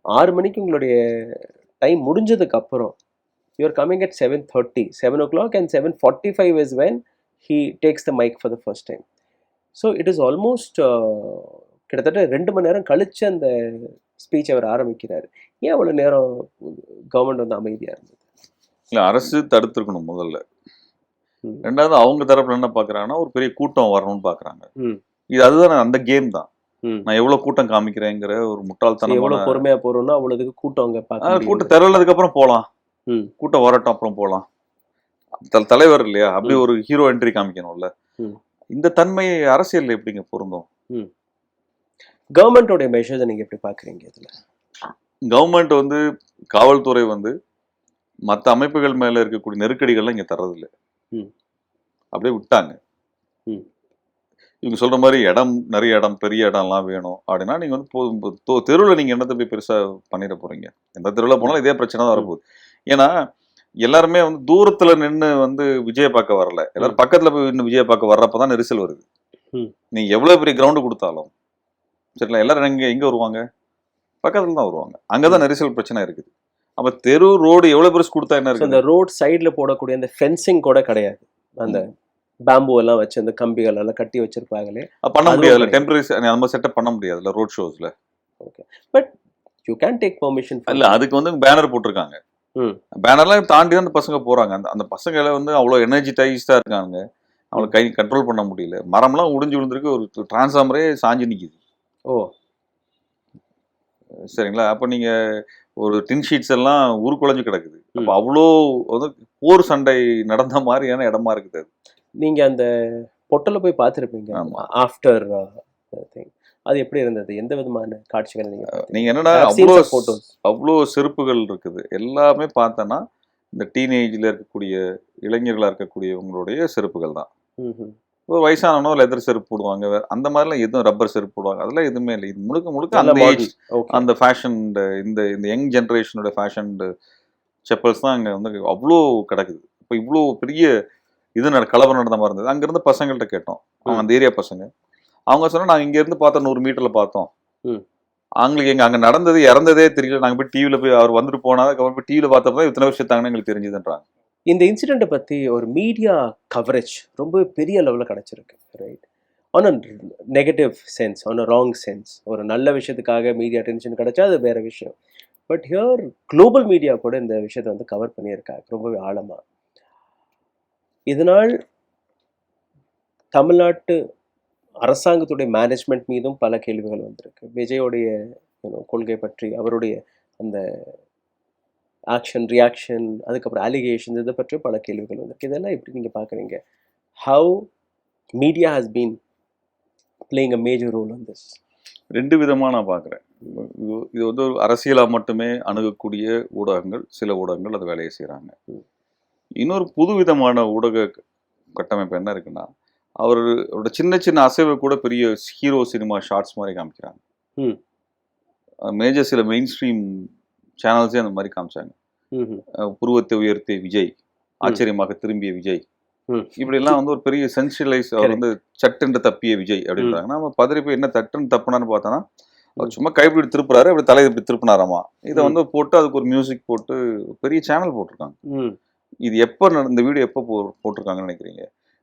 6 மணிக்கு உங்களுடைய டைம் முடிஞ்சதுக்கு அப்புறம் you are coming at 7:30, 7 o'clock and 7:45 is when he takes the mic for the first time. So it is almost கிட்டத்தட்ட 2 மணி நேரம் கழிச்சு அந்த ஸ்பீச் அவர் ஆரம்பிக்கிறார். ஏன் அவ்வளோ நேரம் கவர்மெண்ட் வந்து அமைதியாக இருந்தது? இல்ல, அரசு தடுத்துருக்கணும் முதல்ல. ம். ரெண்டாவது அவங்க தரப்புல என்ன பாக்குறாங்கன்னா ஒரு பெரிய கூட்டம் வரணும்னு பாக்குறாங்க. ம். இது அதுதான் அந்த கேம் தான். ம். நான் எவ்வளவு கூட்டம் காமிக்கிறேங்கிற ஒரு எவ்வளோ முட்டாள்தனமான பொறுமையாக போகிறோம்னா அவ்வளோதுக்கு கூட்டம் அங்கே பார்க்க முடியும். கூட்டம் திரளதுக்கு அப்புறம் போலாம். ம். கூட்டம் வரட்டும் அப்புறம் போலாம். தலைவர் இல்லையா, அப்படி ஒரு ஹீரோ என்ட்ரி காமிக்கணும்ல. ம். இந்த தன்மை அரசியல் எப்படிங்க பொருந்தும்? கவர்மெண்டோடைய மெஷர்ஸை நீங்கள் எப்படி பார்க்குறீங்க இதில்? கவர்மெண்ட் வந்து காவல்துறை வந்து மற்ற அமைப்புகள் மேல இருக்கக்கூடிய நெருக்கடிகள்லாம் இங்க தர்றதில்லை. ம். அப்படியே விட்டாங்க. ம். இவங்க சொல்ற மாதிரி நிறைய இடம் பெரிய இடம்லாம் வேணும் அப்படின்னா நீங்க வந்து தெருவில் நீங்க என்னத்தை போய் பெருசா பண்ணிட போறீங்க? எந்த தெருவில் போனாலும் இதே பிரச்சனை தான் வரப்போகுது. ஏன்னா எல்லாருமே வந்து தூரத்துல நின்று வந்து விஜய பார்க்க வரல, எல்லாரும் பக்கத்துல போய் நின்று விஜய பார்க்க வர்றப்பதான் நெரிசல் வருது. நீங்க எவ்வளவு பெரிய கிரவுண்டு கொடுத்தாலும் சரிங்களா, எல்லாரும் எங்க வருவாங்க? பக்கத்துல தான் வருவாங்க. அங்கதான் நெரிசல் பிரச்சனை இருக்குது. அப்ப தெரு ரோடு எவ்வளவு பெருசு கொடுத்தா என்ன இருக்கு? அந்த ரோட் சைடில் போடக்கூடிய அந்த ஃபென்சிங் கூட கிடையாது. அந்த பேம்பு எல்லாம் வச்சு அந்த கம்பிகள் எல்லாம் கட்டி வச்சிருப்பாங்களே, பண்ண முடியாதுல்ல. டெம்பரரி அந்த மாதிரி செட்டப் பண்ண முடியாதுல்ல ரோட் ஷோஸ்ல. Okay, but you can take permission. இல்ல, அதுக்கு வந்து பேனர் போட்டிருக்காங்க. பேனர்லாம் தாண்டி தான் அந்த பசங்க போறாங்க. அந்த பசங்களை வந்து அவ்வளவு எனர்ஜிடைஸ்டா இருக்காங்க. அவங்களை கை கண்ட்ரோல் பண்ண முடியல. மரம்லாம் உடைஞ்சு விழுந்திருக்கு. ஒரு டிரான்ஸ்ஃபார்மரே சாஞ்சு நிக்குது. ஓ, சரிங்களா? அப்ப நீங்க ஒரு டின் ஷீட்ஸ் எல்லாம் உருக்குலைஞ்சு கிடக்குது. அப்ப அவ்வளோ வந்து போர் சண்டை நடந்த மாதிரியான இடமா இருக்குது அது. நீங்க அந்த பொட்டல போய் பார்த்திருப்பீங்க. After thing. அது எப்படி இருந்தது? எந்த விதமான காட்சிகள் நீங்க பார்த்தீங்க? நீங்க என்னன்னா அவ்வளோ செருப்புகள் இருக்குது. எல்லாமே பார்த்தோன்னா இந்த டீனேஜ்ல இருக்கக்கூடிய இளைஞர்களா இருக்கக்கூடியவங்களுடைய செருப்புகள் தான். ஒரு வயசானவனோ லெதர் செருப்பு போடுவாங்க, அந்த மாதிரிலாம் எதுவும் ரப்பர் செருப்பு போடுவாங்க, அதெல்லாம் எதுவுமே இல்லை. இது முழுக்க முழுக்க அந்த ஏஜ், அந்த ஃபேஷன், இந்த இந்த யங் ஜென்ரேஷனோட ஃபேஷன் செப்பல்ஸ் தான் அங்கே வந்து அவ்வளோ கிடக்குது. இப்போ இவ்வளோ பெரிய இது கலவரம் நடந்த மாதிரி இருந்தது. அங்கேருந்து பசங்கள்கிட்ட கேட்டோம், அவங்க அந்த ஏரியா பசங்க. அவங்க சொன்னா நாங்கள் இங்கேருந்து பார்த்தோம் 100 மீட்டரில் பார்த்தோம். அவங்களுக்கு எங்க அங்கே நடந்தது இறந்ததே தெரியல. நாங்கள் போய் டிவியில் போய் அவர் வந்துட்டு போனாதான் போய் டிவியில் பார்த்தப்ப இத்தனை வருஷம் தாங்கன்னு எங்களுக்கு தெரிஞ்சுதுன்றாங்க. இந்த இன்சிடெண்ட்டை பற்றி ஒரு மீடியா கவரேஜ் ரொம்ப பெரிய லெவலில் கிடச்சிருக்கு, right? On a negative sense, on a wrong sense. ஒரு நல்ல விஷயத்துக்காக மீடியா அட்டென்ஷன் கிடைச்சா அது வேற விஷயம். பட் ஹியர் குளோபல் மீடியா கூட இந்த விஷயத்தை வந்து கவர் பண்ணியிருக்காங்க ரொம்பவே ஆழமாக. இதனால் தமிழ்நாட்டு அரசாங்கத்துடைய மேனேஜ்மெண்ட் மீதும் பல கேள்விகள் வந்திருக்கு. விஜயோடைய கொள்கை பற்றி, அவருடைய அந்த ஆக்ஷன் ரியாக்ஷன், அதுக்கப்புறம் அலிகேஷன்ஸ், இதை பற்றி பல கேள்விகள் வந்திருக்கு. இதெல்லாம் எப்படி நீங்கள் பார்க்குறீங்க? How media has been playing a major roll on this? 2 விதமாக நான் பார்க்குறேன். இது வந்து ஒரு அரசியலாக மட்டுமே அணுகக்கூடிய ஊடகங்கள், சில ஊடகங்கள் அது வேலையை செய்கிறாங்க. இன்னொரு புது விதமான ஊடக கட்டமைப்பு என்ன இருக்குன்னா, அவரோட சின்ன சின்ன அசைவை கூட பெரிய ஹீரோ சினிமா ஷார்ட்ஸ் மாதிரி காமிக்கிறாங்க. மேஜர் சில மெயின் ஸ்ட்ரீம் சேனல்ஸே அந்த மாதிரி காமிச்சாங்க. புருவத்தை உயர்த்திய விஜய், ஆச்சரியமாக திரும்பிய விஜய், இப்படிலாம் வந்து ஒரு பெரிய சென்சியலைஸ், அவர் வந்து சட்டென்று தப்பிய விஜய் அப்படின்றாங்க. நம்ம பதறி போய் என்ன தட்டுன்னு தப்புனான்னு பார்த்தோன்னா, அவர் சும்மா கைப்பிடி திருப்புறாரு, அப்படி தலையை இப்படி திருப்பினாராமா. இதை வந்து போட்டு அதுக்கு ஒரு மியூசிக் போட்டு பெரிய சேனல் போட்டிருக்காங்க. இது எப்போ இந்த வீடியோ எப்போ போட்டிருக்காங்கன்னு நினைக்கிறீங்க?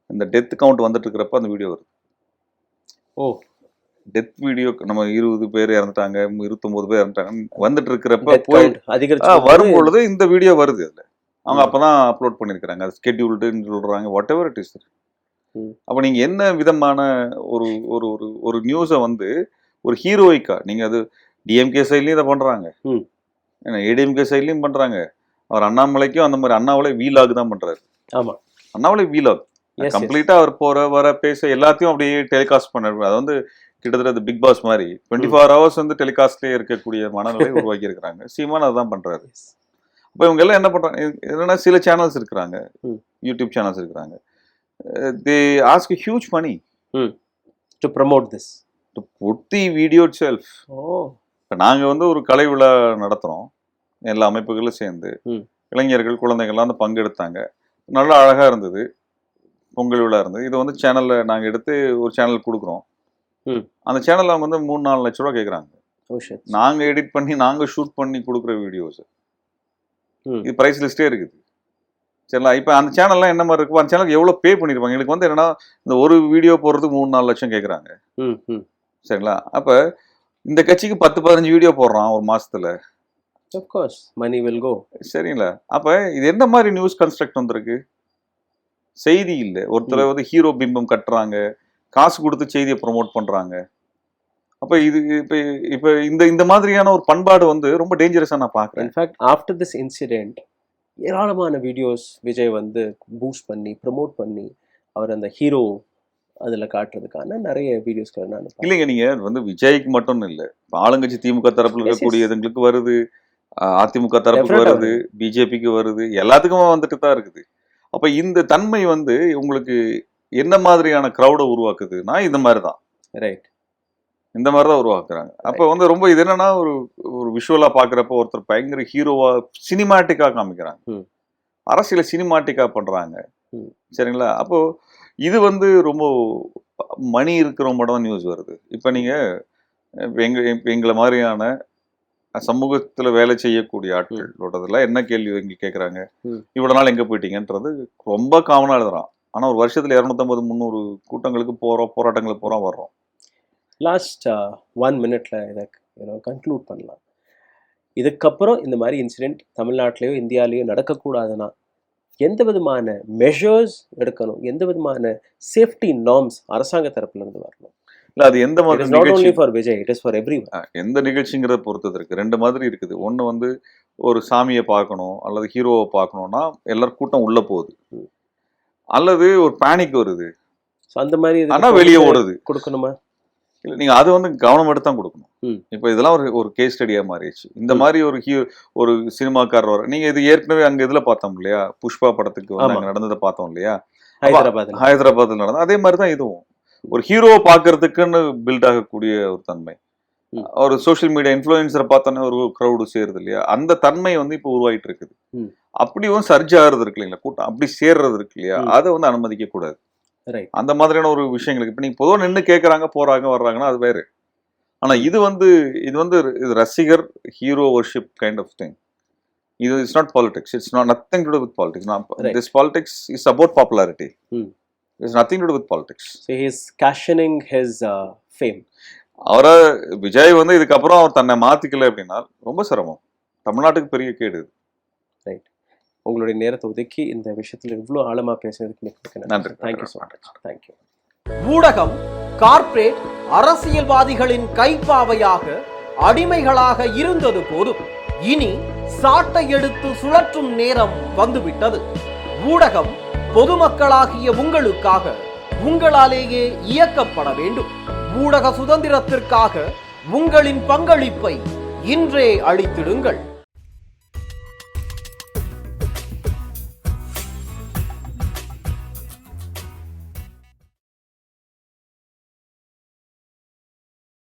இந்த டெத் கவுண்ட் வந்துட்டு இருக்கிறப்ப அந்த வீடியோ வருது. டெத் வீடியோ நம்ம 20 பேர் இறந்துட்டாங்க, 29 பேர் இறந்துட்டாங்க வந்துட்டு இருக்கிறப்ப போய் வரும்பொழுது இந்த வீடியோ வருது. அதுல அவங்க அப்பதான் அப்லோட் பண்ணிருக்காங்க. அது ஸ்கெட்யூல்டுன்னு சொல்றாங்க, வாட் எவர் இட் இஸ். அப்ப நீங்க என்ன விதமான ஒரு ஒரு ஒரு நியூஸை வந்து ஒரு ஹீரோயிக்கா, நீங்க அது டிஎம்கே சைட்லயும் இதை பண்றாங்க, ஏடிஎம்கே சைட்லயும் பண்றாங்க. அவர் அண்ணாமலைக்கும் அந்த மாதிரி அண்ணாமலை வீலாக் தான் பண்றாரு. ஆமா, அண்ணாமலை வீலாக் கம்ப்ளீட்டா அவர் போற வர பேச எல்லாத்தையும் அப்படியே டெலிகாஸ்ட் பண்ண. அது வந்து கிட்டத்தட்ட பிக் பாஸ் மாதிரி 24 hours வந்து டெலிகாஸ்ட்லயே இருக்கக்கூடிய மனநிலை உருவாக்கி இருக்கிறாங்க. சீமான் அதுதான் பண்றாரு. அப்ப இவங்க எல்லாம் என்ன பண்றாங்க, என்னன்னா சில சேனல்ஸ் இருக்கிறாங்க, யூடியூப் சேனல்ஸ் இருக்கிறாங்க, they ask huge money to promote this, to put the video itself. நாங்க வந்து ஒரு கலை விழா நடத்துறோம், எல்லா அமைப்புகளும் சேர்ந்து இளைஞர்கள் குழந்தைகள்லாம் வந்து பங்கெடுத்தாங்க. நல்லா அழகா இருந்தது, பொங்கல் விழா இருந்தது. இதை வந்து சேனல்ல நாங்க எடுத்து ஒரு சேனல் கொடுக்குறோம். அந்த சேனல் அவங்க வந்து 3-4 லட்ச ரூபா கேட்குறாங்க. நாங்க எடிட் பண்ணி நாங்க ஷூட் பண்ணி கொடுக்குற வீடியோஸ், இது பிரைஸ் லிஸ்டே இருக்குது. சரிங்களா? இப்போ அந்த சேனல்லாம் என்ன மாதிரி இருக்கும், அந்த சேனலுக்கு எவ்வளோ பே பண்ணியிருப்பாங்க. எனக்கு வந்து என்னன்னா, இந்த ஒரு வீடியோ போடுறதுக்கு 3-4 லட்சம் கேட்குறாங்க. சரிங்களா? அப்போ இந்த கட்சிக்கு 10-15 வீடியோ போடுறான் ஒரு மாசத்துல. Of course, money will go. சரிங்களா? அப்போ இது என்ன மாதிரி நியூஸ் கன்ஸ்ட்ரக்ட் வந்திருக்கு? செய்தி இல்லை. ஒருத்தர் வந்து ஹீரோ பிம்பம் கட்டுறாங்க, காசு கொடுத்து செய்தியை ப்ரொமோட் பண்றாங்க. அப்ப இது இப்ப இந்த மாதிரியான ஒரு பண்பாடு வந்து ரொம்ப டேஞ்சரஸா நான் பார்க்குறேன். இன்ஃபேக்ட் ஆஃப்டர் திஸ் இன்சிடென்ட் ஏராளமான வீடியோஸ் விஜய் வந்து பூஸ்ட் பண்ணி ப்ரமோட் பண்ணி அவர் அந்த ஹீரோ அதுல காட்டுறதுக்கான நிறைய வீடியோஸ்கள் நான் இல்லைங்க. நீங்க வந்து விஜய்க்கு மட்டும் இல்லை, ஆளுங்கட்சி திமுக தரப்புல இருக்கக்கூடியதுங்களுக்கு வருது, அதிமுக தரப்புக்கு வருது, பிஜேபிக்கு வருது, எல்லாத்துக்குமே வந்துட்டு தான் இருக்குது. அப்ப இந்த தன்மை வந்து உங்களுக்கு என்ன மாதிரியான கிரௌடை உருவாக்குதுன்னா இந்த மாதிரி தான், ரைட், இந்த மாதிரி தான் உருவாக்குறாங்க. அப்போ வந்து ரொம்ப இது என்னன்னா, ஒரு விஷுவலா பாக்குறப்ப ஒருத்தர் பயங்கர ஹீரோவா சினிமாட்டிக்கா காமிக்கிறாங்க, அரசியல சினிமாட்டிக்கா பண்றாங்க. சரிங்களா? அப்போ இது வந்து ரொம்ப மணி இருக்கிறவங்க மட்டும் தான் நியூஸ் வருது. இப்போ நீங்க எங்களை மாதிரியான சமூகத்துல வேலை செய்யக்கூடிய ஆட்களோடதுல என்ன கேள்வி எங்களுக்கு கேட்குறாங்க, இவ்வளவு நாள் எங்க போயிட்டீங்கன்றது ரொம்ப காமனா எழுதுறான். ஆனா ஒரு வருஷத்துல 250-300 கூட்டங்களுக்கு போறோம், போராட்டங்களுக்கு போறோம், வர்றோம். லாஸ்ட் 1 minute இதை கன்க்ளூட் பண்ணலாம். இதுக்கப்புறம் இந்த மாதிரி இன்சிடென்ட் தமிழ்நாட்டிலேயோ இந்தியாலேயோ நடக்கக்கூடாதுன்னா எந்த விதமான மெஷர்ஸ் எடுக்கணும், எந்த விதமான சேஃப்டி நார்ம்ஸ் அரசாங்க தரப்புல இருந்து வரணும்? இல்ல அது எந்த It மாதிரி is not only நிகழ்ச்சி for Vijay, it is for everyone. எந்த நிகழ்ச்சிங்கிறத பொறுத்தது இருக்கு. ரெண்டு மாதிரி இருக்குது. ஒண்ணு வந்து ஒரு சாமியை பார்க்கணும் அல்லது ஹீரோவை பார்க்கணும்னா எல்லாரும் கூட்டம் உள்ள போகுது, அல்லது ஒரு பேனிக் வருது, So, அந்த மாதிரி ஆனா வெளியே ஓடுது. கொடுக்கணுமா? இல்ல நீங்க அது வந்து கவனம் எடுத்து தான் கொடுக்கணும். ம். இப்ப இதெல்லாம் ஒரு கேஸ் ஸ்டடியா மாறிடுச்சு. இந்த மாதிரி ஒரு சினிமாக்காரர் வர நீங்க இது ஏற்கனவே அங்க இதுல பார்த்தோம் இல்லையா, புஷ்பா படத்துக்கு வந்து ஆமா. அங்க நடந்ததை பார்த்தோம் இல்லையா, ஹைதராபாத்ல. ஹைதராபாத்ல நடந்தது அதே மாதிரி தான் இதுவும். ஒரு ஹீரோவை பார்க்கறதுக்குன்னு பில்ட் ஆகக்கூடிய ஒரு தன்மை, ம். ஒரு சோஷியல் மீடியா இன்ஃப்ளூயன்சரை பார்த்தோன்னே ஒரு க்ரௌடு சேருது இல்லையா, அந்த தன்மை வந்து இப்போ உருவாயிட்டு இருக்குது. ம். அப்படி வந்து சர்ஜ் ஆகுறது இருக்கு இல்லைங்களா, கூட்டம் அப்படி சேர்றது இருக்கு இல்லையா, அதை வந்து அனுமதிக்க கூடாது. ரைட். அந்த மாதிரியான ஒரு விஷயங்களுக்கு இப்ப நீங்க பொதுவாக நின்று கேட்கறாங்க போறாங்க வர்றாங்கன்னா அது வேறு. ஆனா இது வந்து இது ரசிகர் hero worship kind of thing. இது it's not politics, it's not nothing to to with politics. Right. This politics is about popularity, hmm. It's nothing to to with politics. So he is cashioning his fame. அவரை விஜய் வந்து இதுக்கப்புறம் அவர் தன்னை மாத்திக்கல அப்படின்னா ரொம்ப சிரமம், தமிழ்நாட்டுக்கு பெரிய கேடு. ரைட். உங்களுடைய நேரத்தை ஒதுக்கி இந்த விஷயத்துல இவ்வளவு ஆழமா பேசுறதுக்கு மிக்க நன்றி. Thank you so much. தேங்க்யூ. ஊடகம் கார்ப்பரேட் அரசியல்வாதிகளின் கைப்பாவையாக அடிமைகளாக இருந்தது போதும், இனி சாட்டை எடுத்து சுழற்றும் நேரம் வந்துவிட்டது. ஊடகம் பொதுமக்களாகிய உங்களுக்காக உங்களாலேயே இயக்கப்பட வேண்டும். ஊடக சுதந்திரத்திற்காக உங்களின் பங்களிப்பை இன்றே அளித்திடுங்கள்.